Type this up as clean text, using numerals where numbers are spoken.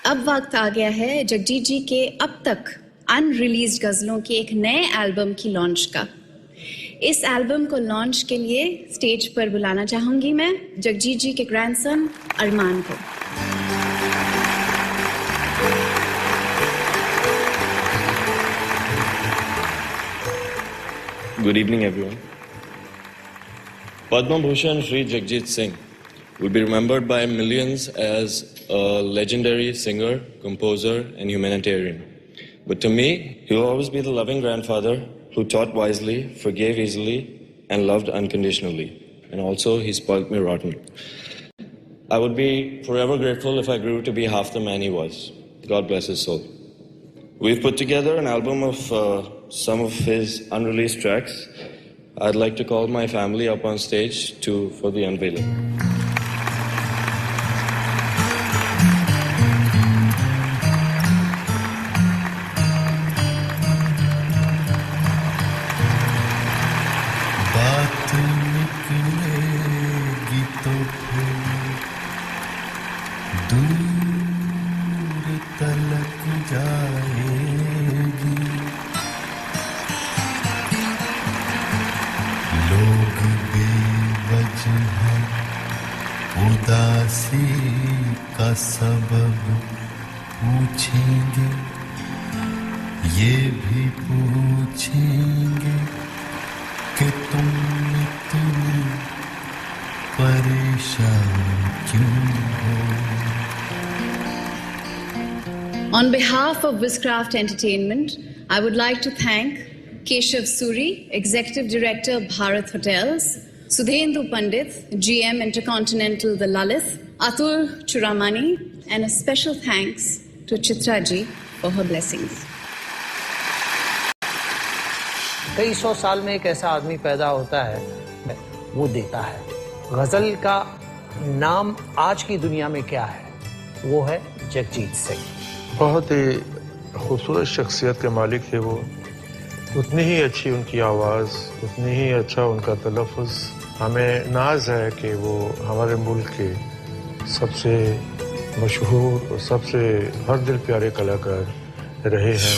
अब वक्त आ गया है जगजीत जी के अब तक अनरिलीज्ड गजलों के एक नए एल्बम की लॉन्च का। इस एल्बम को लॉन्च के लिए स्टेज पर बुलाना चाहूंगी मैं जगजीत जी के ग्रैंडसन अरमान को। Good evening, everyone. Padma Bhushan Shri Jagjit Singh will be remembered by millions as a legendary singer, composer, and humanitarian. But to me, he will always be the loving grandfather who taught wisely, forgave easily, and loved unconditionally. And also, he spoilt me rotten. I would be forever grateful if I grew to be half the man he was. God bless his soul. We've put together an album of some of his unreleased tracks. I'd like to call my family up on stage for the unveiling. बात निकलेगी तो फिर दूर तलक जाएगी, लोग बेवजह उदासी का सबब पूछेंगे, ये भी पूछेंगे कि तुम इतने परेशान क्यों हो। On behalf of Wizcraft Entertainment, I would like to thank Keshav Suri, Executive Director, Bharat Hotels, Sudhendu Pandit, GM Intercontinental The Lalith, Atul Churamani, and a special thanks to Chitra ji for her blessings. कई सौ साल में एक ऐसा आदमी पैदा होता है, वो देता है। गजल का नाम आज की दुनिया में क्या है? वो है जगजीत सिंह। बहुत ही खूबसूरत शख्सियत के मालिक थे वो। उतनी ही अच्छी उनकी आवाज़, उतनी ही अच्छा उनका तलफ़ुज़। हमें नाज है कि वो हमारे मुल्क के सबसे मशहूर और सबसे हर दिल प्यारे कलाकार रहे हैं।